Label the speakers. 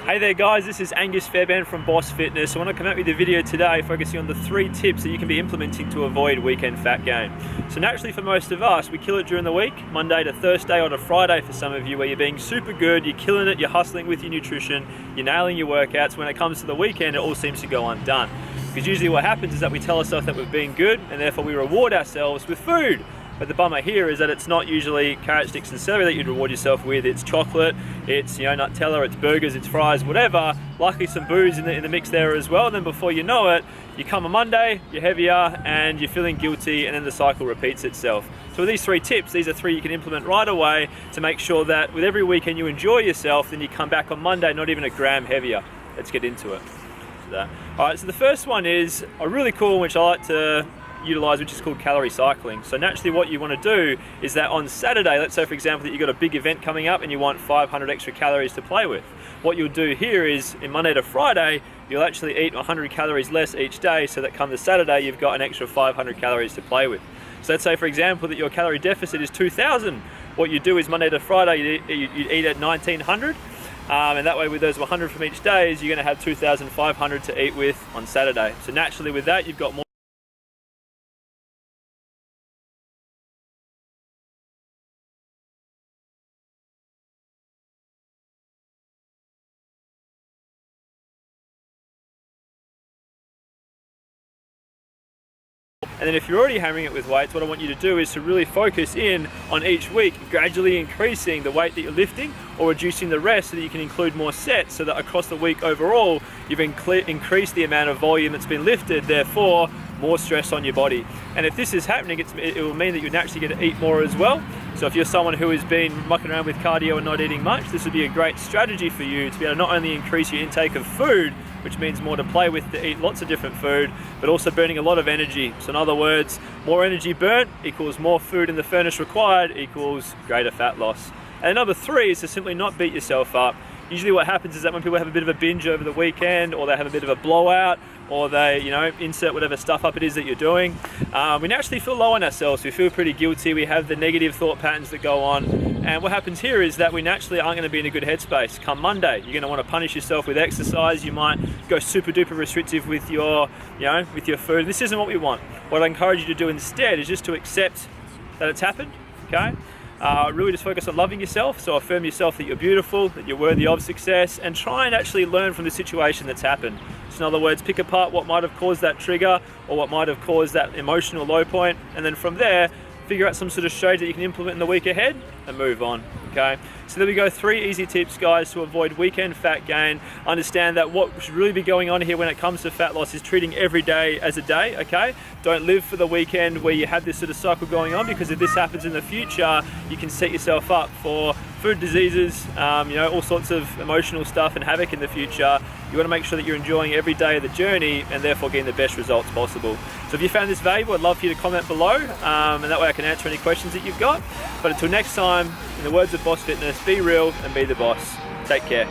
Speaker 1: Hey there guys, this is Angus from Boss Fitness. I want to come out with a video today focusing on the 3 tips that you can be implementing to avoid weekend fat gain. So naturally for most of us, we kill it during the week, Monday to Thursday or to Friday for some of you, where you're being super good, you're killing it, you're hustling with your nutrition, you're nailing your workouts. When it comes to the weekend, it all seems to go undone. Because usually what happens is that we tell ourselves that we've been good and therefore we reward ourselves with food. But the bummer here is that it's not usually carrot sticks and celery that you'd reward yourself with. It's chocolate, it's Nutella, it's burgers, it's fries, whatever. Likely some booze in the mix there as well. And then before you know it, you come on Monday, you're heavier and you're feeling guilty, and then the cycle repeats itself. So with these 3 tips, these are 3 you can implement right away to make sure that with every weekend you enjoy yourself, then you come back on Monday not even a gram heavier. Let's get into it. Alright, so the first one is a really cool one which I like to utilize, which is called calorie cycling. So naturally what you want to do is that on Saturday, let's say for example that you've got a big event coming up and you want 500 extra calories to play with. What you'll do here is in Monday to Friday, you'll actually eat 100 calories less each day, so that come the Saturday you've got an extra 500 calories to play with. So let's say for example that your calorie deficit is 2,000. What you do is Monday to Friday you eat at 1,900. And that way with those 100 from each day, you're going to have 2,500 to eat with on Saturday. So naturally with that you've got more. And then if you're already hammering it with weights, what I want you to do is to really focus in on each week, gradually increasing the weight that you're lifting or reducing the rest so that you can include more sets, so that across the week overall, you've increased the amount of volume that's been lifted, therefore more stress on your body. And if this is happening, it will mean that you're naturally going to eat more as well. So if you're someone who has been mucking around with cardio and not eating much, this would be a great strategy for you to be able to not only increase your intake of food, which means more to play with, to eat lots of different food, but also burning a lot of energy. So in other words, more energy burnt equals more food in the furnace required equals greater fat loss. And number 3 is to simply not beat yourself up. Usually what happens is that when people have a bit of a binge over the weekend, or they have a bit of a blowout, or they insert whatever stuff up it is that you're doing, we naturally feel low on ourselves. We feel pretty guilty. We have the negative thought patterns that go on. And what happens here is that we naturally aren't going to be in a good headspace. Come Monday, you're going to want to punish yourself with exercise. You might go super duper restrictive with your, with your food. This isn't what we want. What I encourage you to do instead is just to accept that it's happened, okay? Really just focus on loving yourself. So affirm yourself that you're beautiful, that you're worthy of success, and try and actually learn from the situation that's happened. So in other words, pick apart what might have caused that trigger or what might have caused that emotional low point, and then from there, figure out some sort of strategy that you can implement in the week ahead and move on, okay? So there we go, 3 easy tips, guys, to avoid weekend fat gain. Understand that what should really be going on here when it comes to fat loss is treating every day as a day, okay? Don't live for the weekend where you have this sort of cycle going on, because if this happens in the future, you can set yourself up for food diseases, all sorts of emotional stuff and havoc in the future. You want to make sure that you're enjoying every day of the journey and therefore getting the best results possible. So if you found this valuable, I'd love for you to comment below, and that way I can answer any questions that you've got. But until next time, in the words of Boss Fitness, be real and be the boss. Take care.